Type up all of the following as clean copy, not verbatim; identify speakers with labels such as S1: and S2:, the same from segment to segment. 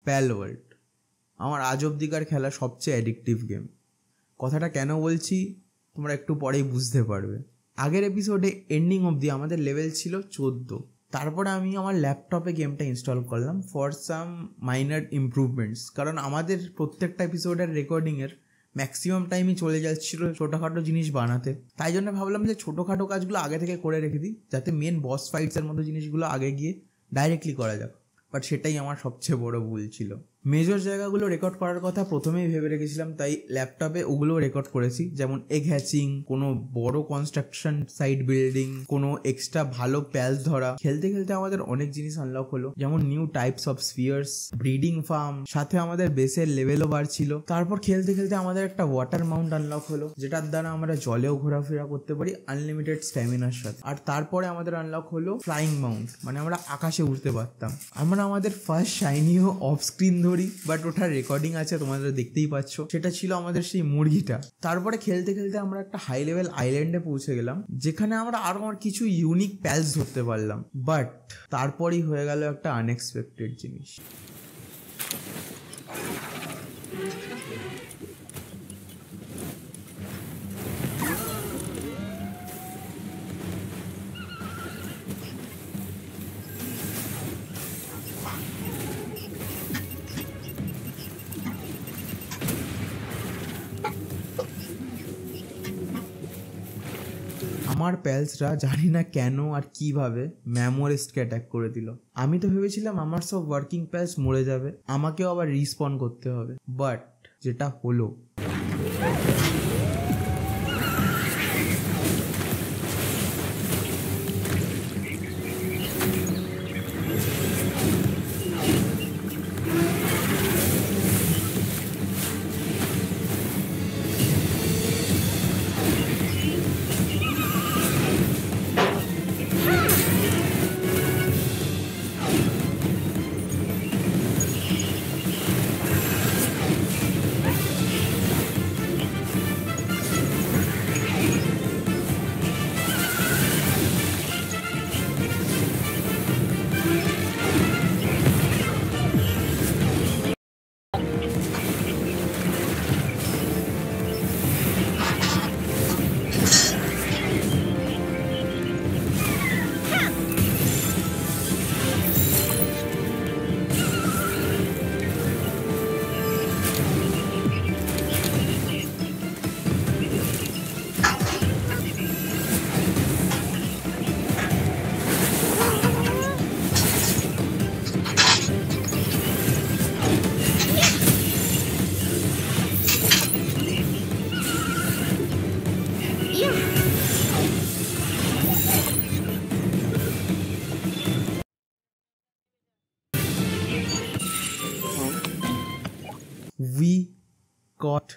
S1: Pal world আমার আজ অবধিকার খেলা সবচেয়ে অ্যাডিকটিভ গেম। কথাটা কেন বলছি তোমরা একটু পরেই বুঝতে পারবে। আগের এপিসোডে এন্ডিং অবধি আমাদের লেভেল ছিল 14। তারপরে আমি আমার ল্যাপটপে গেমটা ইনস্টল করলাম ফর সাম মাইনর ইমপ্রুভমেন্টস, কারণ আমাদের প্রত্যেকটা এপিসোডের রেকর্ডিংয়ের ম্যাক্সিমাম টাইমই চলে যাচ্ছিল ছোটোখাটো জিনিস বানাতে। তাই জন্য ভাবলাম যে ছোটোখাটো কাজগুলো আগে থেকে করে রেখে দিই, যাতে মেন বস ফাইটসের মতো জিনিসগুলো আগে গিয়ে ডাইরেক্টলি করা যাক। বাট সেটাই আমার সবচেয়ে বড় ভুল ছিল। মেজর জায়গাগুলো রেকর্ড করার কথা প্রথমেই ভেবে রেখেছিলাম, তাই ল্যাপটপে ওগুলো রেকর্ড করেছি, যেমন এগ হ্যাচিং, কোনো বড় কনস্ট্রাকশন সাইট বিল্ডিং, কোনো এক্সট্রা ভালো প্যালস ধরা। খেলতে খেলতে আমাদের অনেক জিনিস আনলক হলো, যেমন new types of spheres, breeding farm, সাথে আমাদের বেসের লেভেলও বাড়ছিল। তারপর খেলতে খেলতে আমাদের একটা ওয়াটার মাউন্ট আনলক হলো, যেটার দ্বারা আমরা জলেও ঘোরাফেরা করতে পারি আনলিমিটেড স্ট্যামিনার সাথে। আর তারপরে আমাদের আনলক হলো ফ্লাইং মাউন্ট, মানে আমরা আকাশে উঠতে পারতাম। আমরা আমাদের ফার্স্ট শাইনিও অফ স্ক্রিন ধরি, বাট ওটার রেকর্ডিং আছে, তোমাদের দেখতেই পাচ্ছ। সেটা ছিল আমাদের সেই মুরগিটা। তারপরে খেলতে খেলতে আমরা একটা হাই লেভেল আইল্যান্ডে পৌঁছে গেলাম, যেখানে আমরা আরো কিছু ইউনিক প্যালস ধরতে পারলাম। বাট তারপরেই হয়ে গেল একটা আনএক্সপেক্টেড জিনিস। আমার প্যালসরা জানি না কেন আর কিভাবে ম্যামোরেস্টকে অ্যাটাক করে দিল। আমি তো ভেবেছিলাম আমার সব ওয়ার্কিং প্যালস মরে যাবে, আমাকেও আবার রিস্পন করতে হবে। বাট যেটা হলো, উই গট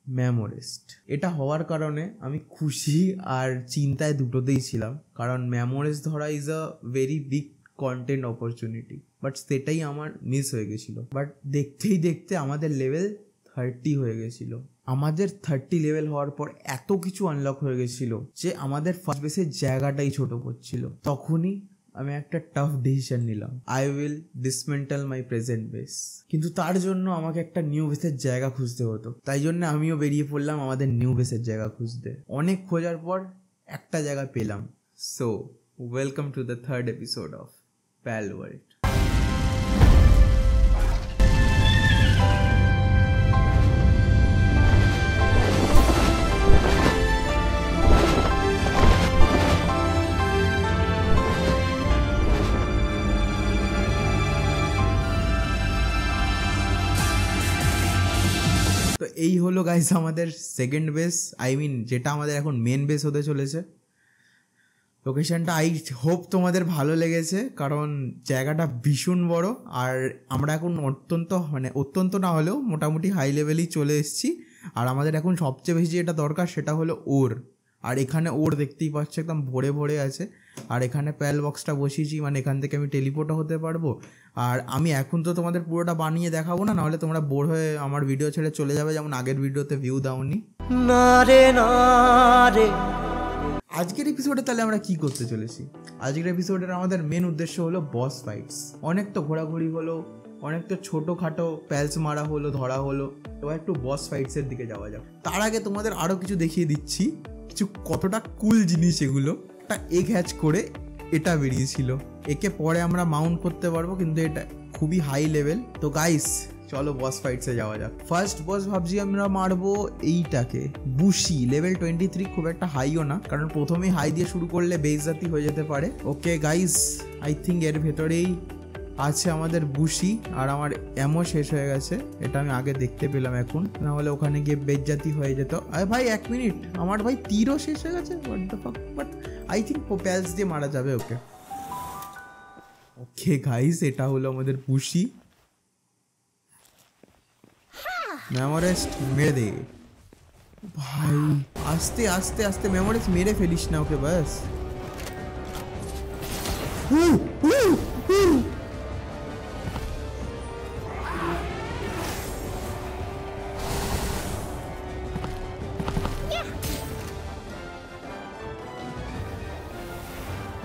S1: ম্যামোরেস্ট। এটা হওয়ার কারণে আমি খুশি আর চিন্তায় দুটোতেই ছিলাম, কারণ ম্যামোরেস্ট ধরা is a very big content opportunity. But সেটাই আমার মিস হয়ে গেছিলো। বাট দেখতেই দেখতে আমাদের লেভেল 30 হয়ে গেছিলো। আমাদের 30 লেভেল হওয়ার পর এত কিছু আনলক হয়ে গেছিলো যে আমাদের ফার্স্ট বেসের জায়গাটাই ছোট পড়ছিল। তখনই আমি একটা টাফ ডিসিশন নিলাম, I will dismantle my present base. কিন্তু তার জন্য আমাকে একটা নিউ বেসের জায়গা খুঁজতে হতো, তাই জন্য আমিও বেরিয়ে পড়লাম আমাদের নিউ বেসের জায়গা খুঁজতে। অনেক খোঁজার পর একটা জায়গা পেলাম। So welcome to the third episode of Pal world. তো এই হলো গাইস আমাদের সেকেন্ড বেস, আই মিন যেটা আমাদের এখন মেন বেস হতে চলেছে। লোকেশনটা আই হোপ তোমাদের ভালো লেগেছে, কারণ জায়গাটা ভীষণ বড়। আর আমরা এখন অত্যন্ত না হলেও মোটামুটি হাই লেভেলেই চলে এসেছি। আর আমাদের এখন সবচেয়ে বেশি যেটা দরকার সেটা হলো ওর। আর এখানে ওর দেখতেই পাচ্ছ একদম ভরে ভরে আছে। আর এখানে প্যাল বক্সটা বসিয়েছি, মানে এখান থেকে আমি টেলিপোর্টও হতে পারবো। আর আমি এখন তো তোমাদের পুরোটা বানিয়ে দেখাবো না, নাহলে তোমরা বোর হয়ে আমার ভিডিও ছেড়ে চলে যাবে, যেমন আগের ভিডিওতে ভিউ দাওনি। আজকের এপিসোডে তাহলে আমরা কি করতে চলেছি? আজকের এপিসোডের আমাদের মেন উদ্দেশ্য হলো বস ফাইটস। অনেক তো ঘোরাঘুরি হলো, অনেক তো ছোটোখাটো প্যালস মারা হলো, ধরা হলো। এবার একটু বস ফাইটসের দিকে যাওয়া যাক। তার আগে তোমাদের আরও কিছু দেখিয়ে দিচ্ছি, কিছু কতটা কুল জিনিস এগুলো। একটা এগ হ্যাচ করে এটা বেরিয়েছিল, একে পরে আমরা মাউন্ট করতে পারবো, কিন্তু এটা খুবই হাই লেভেল। তো গাইস চলো বস ফাইটসে যাওয়া যাক। ফার্স্ট বস ভাবছি আমরা মারবো এইটাকে, বুশি, লেভেল 23, খুব একটা হাইও না, কারণ প্রথমেই হাই দিয়ে শুরু করলে বেইজ্জতি হয়ে যেতে পারে। ওকে গাইস, আই থিঙ্ক এর ভেতরেই আছে আমাদের বুশি, আর আমার অ্যামো শেষ হয়ে গেছে, এটা আমি আগে দেখতে পেলাম এখন, না হলে ওখানে গিয়ে বেইজ্জতি হয়ে যেত। আরে ভাই 1 মিনিট, আমার ভাই তীরও শেষ হয়ে গেছে, what the fuck. But I think প্যালস দিয়ে মারা যাবে ওকে। ওকে গাইস, এটা হলো আমাদের বুশি। মেমোরেস্ট মেরে দে ভাই, আস্তে আস্তে আস্তে মেমোরেস্ট মেরে ফেলিস না ওকে বাস।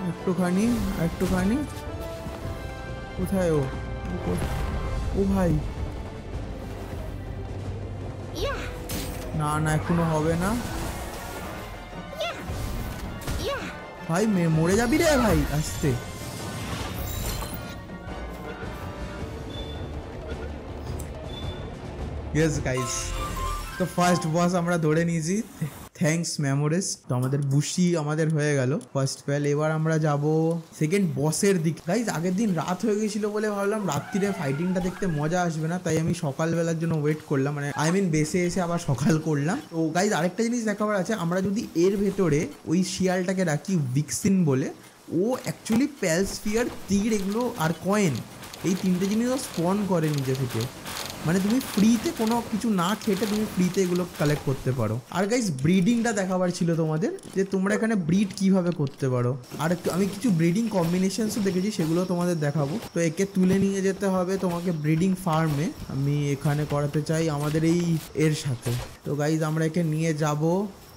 S1: একটুখানি একটুখানি, কোথায় ও? ও ভাই, না না এখনো হবে না ভাই, মরে যাবি রে ভাই, আস্তে। ইয়েস গাইস, তো ফার্স্ট বস আমরা ধরে নিয়েছি, থ্যাঙ্কস মেমোরিস। তো আমাদের বুশি আমাদের হয়ে গেল ফার্স্ট প্যাল। এবার আমরা যাব সেকেন্ড বসের দিক। গাইজ আগের দিন রাত হয়ে গেছিল বলে ভাবলাম রাত্রিরে ফাইটিংটা দেখতে মজা আসবে না, তাই আমি সকালবেলার জন্য ওয়েট করলাম, মানে আই মিন বেসে এসে আবার সকাল করলাম। তো গাইজ আরেকটা জিনিস দেখাবার আছে, আমরা যদি এর ভেতরে ওই শিয়ালটাকে রাখি ভিক্সিন বলে, ও অ্যাকচুয়ালি প্যালস্ফিয়ার, তীর এগুলো আর কয়েন, এই 3টে জিনিসও স্পন করে নিজে থেকে, মানে তুমি ফ্রিতে কোনো কিছু না খেটে তুমি ফ্রিতে এগুলো কালেক্ট করতে পারো। আর গাইজ ব্রিডিংটা দেখাবার ছিল তোমাদের, যে তোমরা এখানে ব্রিড কিভাবে করতে পারো, আর আমি কিছু ব্রিডিং কম্বিনেশনসও দেখেছি, সেগুলো তোমাদের দেখাবো। তো একে তুলে নিয়ে যেতে হবে তোমাকে ব্রিডিং ফার্মে, আমি এখানে করাতে চাই আমাদের এই এর সাথে। তো গাইজ আমরা একে নিয়ে যাব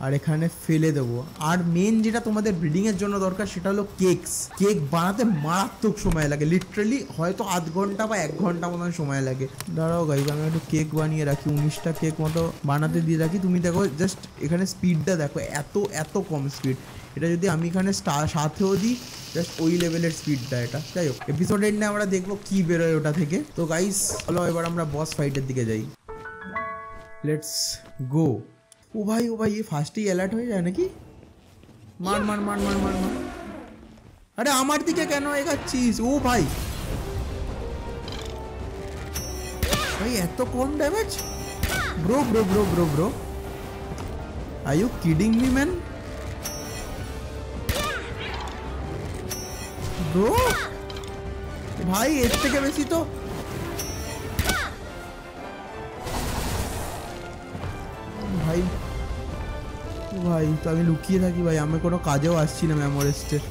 S1: আর এখানে ফেলে দেবো। আর মেন যেটা তোমাদের ব্রিডিংয়ের জন্য দরকার সেটা হলো কেকস। কেক বানাতে মারাত্মক সময় লাগে, লিটারালি হয়তো আধ ঘন্টা বা 1 ঘন্টা মতন সময় লাগে। দাঁড়াও গাইজ, আমি একটু কেক বানিয়ে রাখি, 19টা কেক মতো বানাতে দিয়ে রাখি। তুমি দেখো জাস্ট এখানে স্পিডটা দেখো, এত কম স্পিড। এটা যদি আমি এখানে সাথেও দিই, জাস্ট ওই লেভেলের স্পিডটা এটা। যাই হোক, এপিসোড এন্ডে আমরা দেখবো কি বেরোয় ওটা থেকে। তো গাইজ চলো এবার আমরা বস ফাইটের দিকে যাই, লেটস গো। ও ভাই ये ফার্স্টেই অ্যালার্ট হয়ে যায় নাকি? মার মার মার মার মার মার, আরে আমার দিকে কেন এগাচ্ছিস? ও ভাই ভাই এত কম damage? Bro bro bro bro bro, are you kidding me man? Bro ভাই এর থেকে বেশি তো ভাই, ভাই তো আমি লুকিয়ে থাকি ভাই, আমি কোনো কাজেও আসছি না মেমোরেস্টের,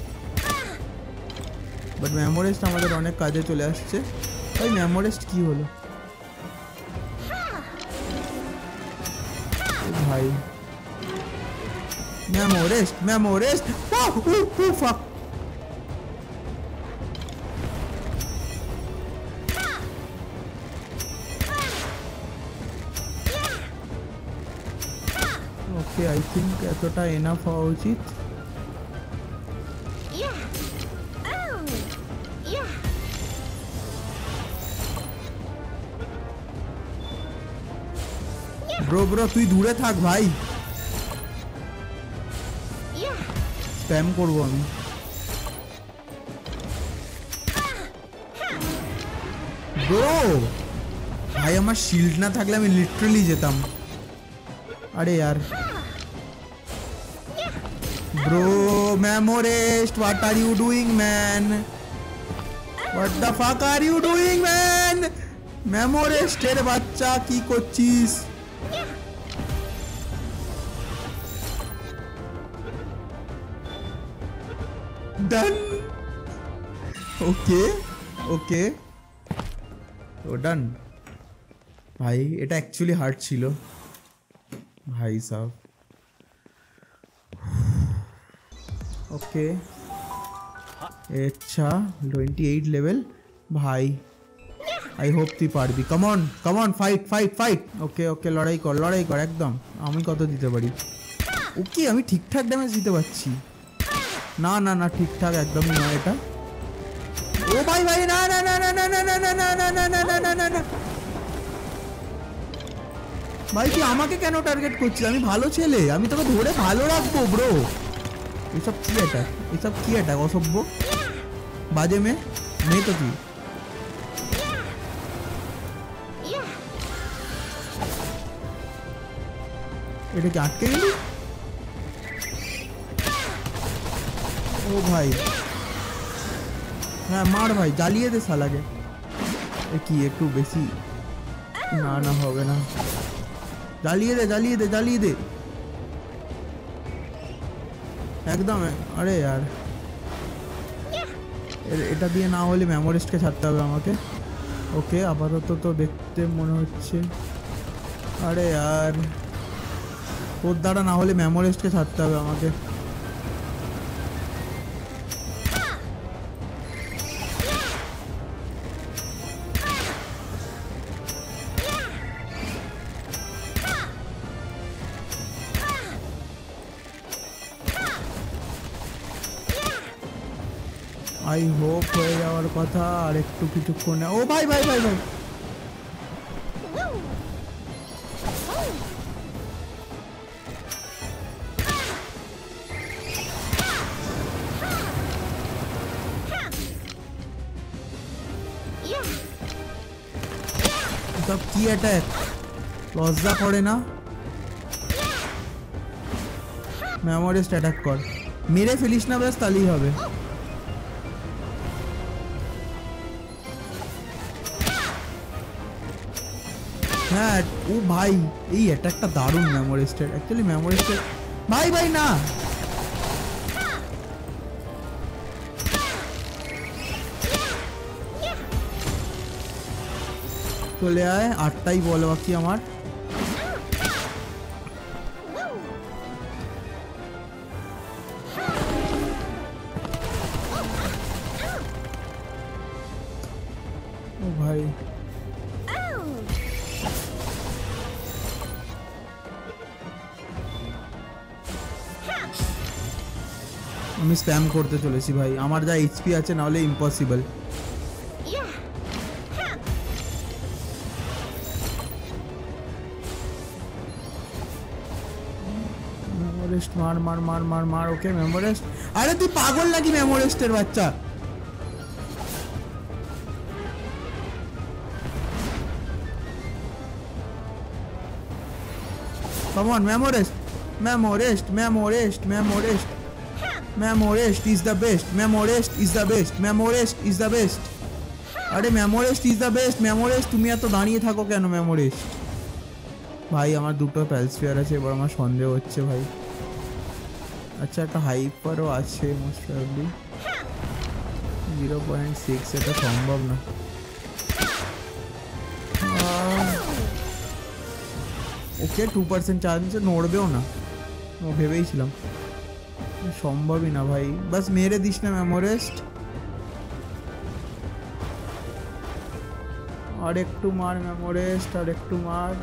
S1: বাট মেমোরেস্ট আমাদের অনেক কাজে চলে আসছে। ভাই মেমোরেস্ট কি হলো ভাই? মেমোরেস্ট ফাক, ওকে আই থিঙ্ক এতটা এনাফ হওয়া উচিত। ব্রো তুই দূরে থাক ভাই, স্প্যাম করবো আমি। ব্রো ভাই আমার শিল্ড না থাকলে আমি লিটারালি যেতাম। আরে यार ব্রো, মেমোরেস্ট what are you doing man? What the fuck are you doing man? মেমোরেস্টের বাচ্চা কি করছিস? ডান, ওকে ওকে ও ডান। ভাই এটা অ্যাকচুয়ালি হার্ড ছিল ভাই সাহেব। ওকে আচ্ছা 28 লেভেল ভাই, আই হোপ তুই পারবি। Come on fight fight fight. Okay okay, লড়াই কর একদম। আমি কত দিতে পারি? ওকে, আমি ঠিকঠাক ড্যামেজ দিতে পারছি। না না না, ঠিকঠাক একদমই নয় এটা। ও ভাই ভাই, না না না না না না না না না না না না না না না, ভাই তুই আমাকে কেন টার্গেট করছিস? আমি ভালো ছেলে, আমি তোকে ধরে ভালো রাখবো ব্রো। এসব কি অ্যাটাক অসভ্য বাজে মেয়ে তো কি? এটা কি আটকে গেলি? ও ভাই, হ্যাঁ মার ভাই, জ্বালিয়ে দে শালাকে। এ কি একটু বেশি? না না, হবে না। জ্বালিয়ে দে একদম। আরে यार, এটা দিয়ে না হলে মেমোরিস্টকে ছাড়তে হবে আমাকে। ওকে, আপাতত তো দেখতে মনে হচ্ছে। আরে यार, ওর দ্বারা না হলে মেমোরিস্টকে ছাড়তে হবে আমাকে। আই হোপ হয়ে যাওয়ার কথা আর একটু কিছুক্ষণে। ও ভাই ভাই ভাই ভাই, সব কি অ্যাটাক, লজ্জা করে না? মেমোরিস্ট অ্যাটাক কর, মেরে ফেলিস না ব্যাস, তাহলেই হবে। হ্যাঁ ও ভাই, এই অ্যাটাকটা দারুণ মেমোরিস্টের। অ্যাকচুয়ালি মেমোরিস্টের ভাই ভাই না, চলে আয়। 8টাই বল বাকি আমার। ও ভাই, আমি স্প্যাম করতে চলেছি ভাই, আমার যা এইচপি আছে, নাহলে ইম্পসিবল। মেমোরিস্ট মার মার মার মার মার। ওকে মেমোরিস্ট। আরে তুই পাগল নাকি মেমোরিস্টের বাচ্চা? Come on, Memorest is the best. আরে মেমোরেস্ট ইজ দ্য বেস্ট। মেমোরেস্ট, তুমি এত দাঁড়িয়ে থাকো কেন মেমোরেস্ট? ভাই আমার দুটো প্যালসফিয়ার আছে, এবার আমার সন্দেহ হচ্ছে ভাই। আচ্ছা, একটা হাইপারও আছে মোস্ট প্রবাবলি। 0.6, এটা সম্ভব না। ওকে 2% চান্স, নড়বেও না, ও ভেবেইছিলাম। সম্ভবই না ভাই, বাস মেরে দিস না মেমোরেস্ট। আর একটু মার মেমোরেস্ট, আর একটু মার।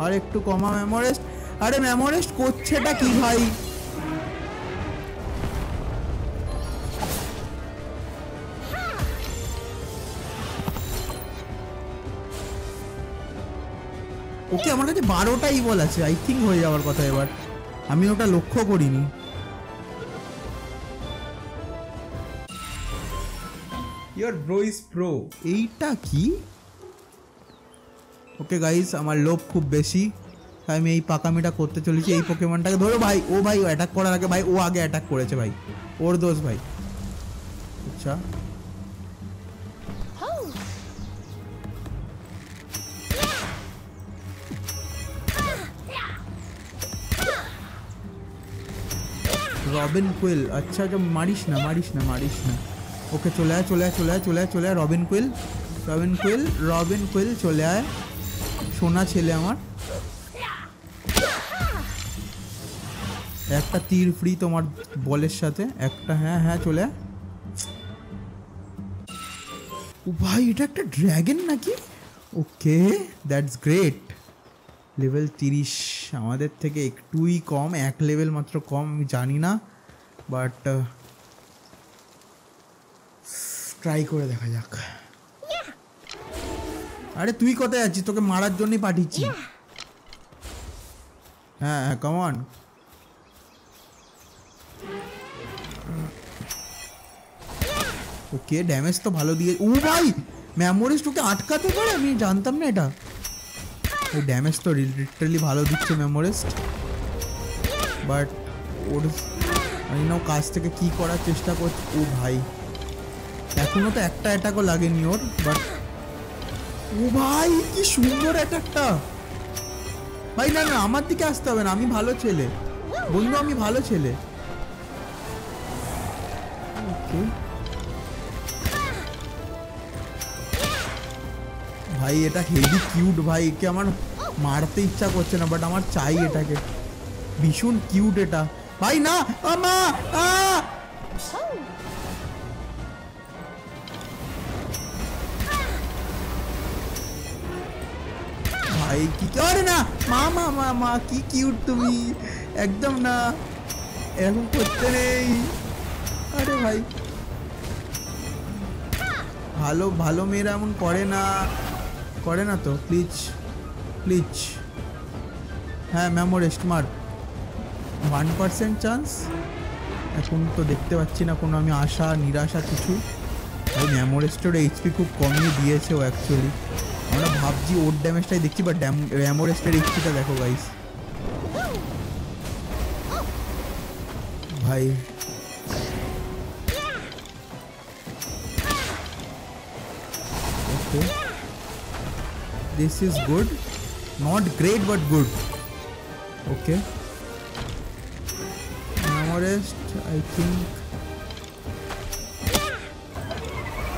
S1: আর একটু কমা মেমোরেস্ট। আরে মেমোরেস্ট করছেটা কি ভাই? ওকে আমার কাছে 12টাই বল আছে, আই থিঙ্ক হয়ে যাওয়ার কথা এবার। আমি ওটা লক্ষ্য করিনি। Your bro is pro. এইটা কি? ওকে গাইস, আমার লোভ খুব বেশি, তাই আমি এই পাকামিটা করতে চলেছি। এই পোকেমনটাকে ধরো ভাই। ও ভাই, ও অ্যাটাক করার আগে ভাই, ও আগে অ্যাটাক করেছে ভাই, ওর দোষ ভাই। আচ্ছা রবিন কুইল। আচ্ছা, মারিস না। ওকে চলে আয় রবিন কুইল চলে আয়, সোনা ছেলে আমার। একটা তীর ফ্রি তোমার বলের সাথে একটা। হ্যাঁ হ্যাঁ চলে। ও ভাই এটা একটা ড্র্যাগন নাকি? Okay that's great. লেভেল 30, আমাদের থেকে একটুই কম, 1 লেভেল মাত্র কম। আমি জানি না, বাট ট্রাই করে দেখা যাক। আরে তুই কোথায় আছিস? তোকে মারার জন্যই পাঠিয়েছি। হ্যাঁ হ্যাঁ কাম অন। ওকে ড্যামেজ তো ভালো দিয়ে। ও ভাই মেমোরিস্ট ওকে আটকাতে পারে, আমি জানতাম না এটা। ওই ড্যামেজ তো লিটারালি ভালো দিচ্ছে মেমোরিস্ট, বাট ওর আমি না কাছ থেকে কি করার চেষ্টা করছি। ও ভাই এখনো তো একটা অ্যাটাকও লাগেনি ওর, বাট ও ভাই কি সুন্দর অ্যাটাকটা। ভাই না না আমার দিকে আসতে হবে না, আমি ভালো ছেলে বন্ধু, আমি ভালো ছেলে। ওকে ভাই এটা হেভি কিউট ভাই, একে আমার মারতে ইচ্ছা করছে না, বাট আমার চাই এটাকে। ভীষণ কিউট এটা ভাই। না আমা ভাই কি করে না, মা মা মা মা কি কিউট তুমি, একদম না এরকম করতে নেই। আরে ভাই ভালো ভালো মেয়েরা এমন করে না, করে না তো, প্লিজ প্লিজ। হ্যাঁ মেমোরেস্ট মার, 1% চান্স। এখন তো দেখতে পাচ্ছি না কোনো আমি আশা নিরাশা কিছু। ভাই মেমোরেস্টের এইচপি খুব কমই দিয়েছে ও অ্যাকচুয়ালি। আমরা ভাবছি ওর ড্যামেজটাই দেখছি, বাট মেমোরেস্টের এইচপিটা দেখো গাইস। ভাই okay this is good, not great but good. Okay মেমোরেস্ট I think.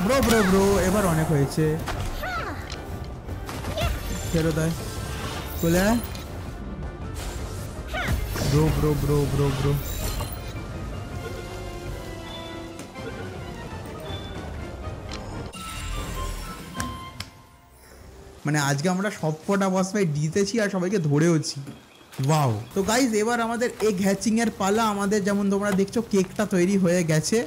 S1: Bro bro bro এবার অনেক হয়েছে, ফেরত আয় চলে আয়। Bro bro bro bro bro মানে আজকে আমরা সব কটা বস ফাইট জিতেছি আর সবাইকে ধরেওছি। ওয়াও। তো গাইজ এবার আমাদের এগ হ্যাচিং এর পালা। আমাদের যেমন তোমরা দেখছো কেকটা তৈরি হয়ে গেছে,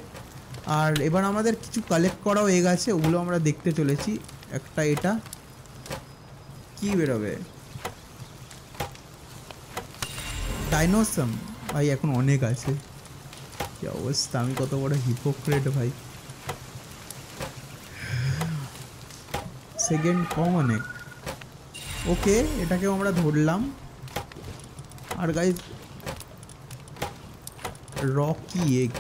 S1: আর এবার আমাদের কিছু কালেক্ট করাও এগ আছে, ওগুলো আমরা দেখতে চলেছি। একটা এটা কি বেরোবে, ডাইনোসাম ভাই এখন অনেক আছে। কি অবস্থা, আমি কত বড় হিপোক্রেট ভাই। সেকেন্ড কমন এগ, ওকে এটাকেও আমরা ধরলাম। আর গাইজ রকি এগ,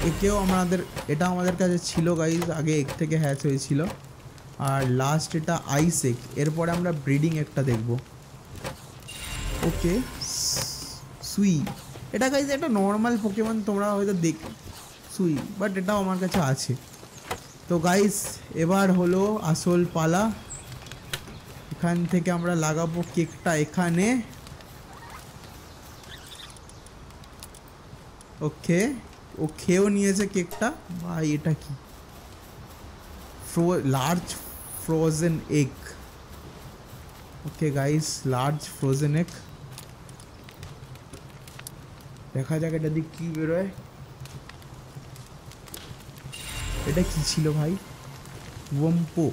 S1: একেও আমাদের, এটা আমাদের কাছে ছিল গাইজ আগে, এগ থেকে হ্যাচ হয়েছিল। আর লাস্ট এটা আইস এগ, এরপরে আমরা ব্রিডিং একটা দেখব। ওকে সুই, এটা গাইজ একটা নর্মাল পোকেমন, তোমরা হয়তো দেখ সুই, বাট এটাও আমার কাছে আছে। তো গাইজ এবার হলো আসল পালা। এখান থেকে আমরা লাগাবো কেকটা এখানে। ওকে ও খেয়েও নিয়েছে কেকটা। ভাই এটা কি, large frozen egg. Okay guys large frozen egg, দেখা যাক এটা দিয়ে কি বেরোয়। এটা কি ছিল ভাই, ওম্পো।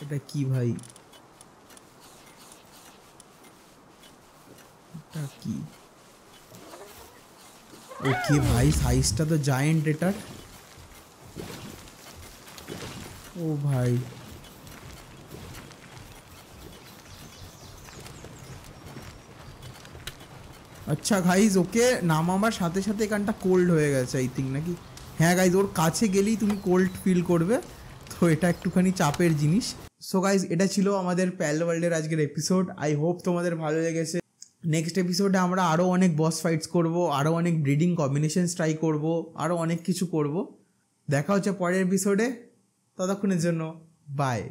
S1: এটা কি ভাই, এটা কি? ওকে ভাই সাইজটা তো জায়েন্ট এটার। ও ভাই আচ্ছা গাইজ ওকে নামাবার সাথে সাথে এখানটা কোল্ড হয়ে গেছে আই থিঙ্ক নাকি। হ্যাঁ গাইজ ওর কাছে গেলেই তুমি কোল্ড ফিল করবে, তো এটা একটুখানি চাপের জিনিস। সো গাইজ এটা ছিল আমাদের প্যাল ওয়ার্ল্ডের আজকের এপিসোড। আই হোপ তোমাদের ভালো লেগেছে। নেক্সট এপিসোডে আমরা আরও অনেক বস ফাইটস করব, আরও অনেক ব্রিডিং কম্বিনেশনস ট্রাই করব, আরও অনেক কিছু করব। দেখা হচ্ছে পরের এপিসোডে, ততক্ষণের জন্য বাই।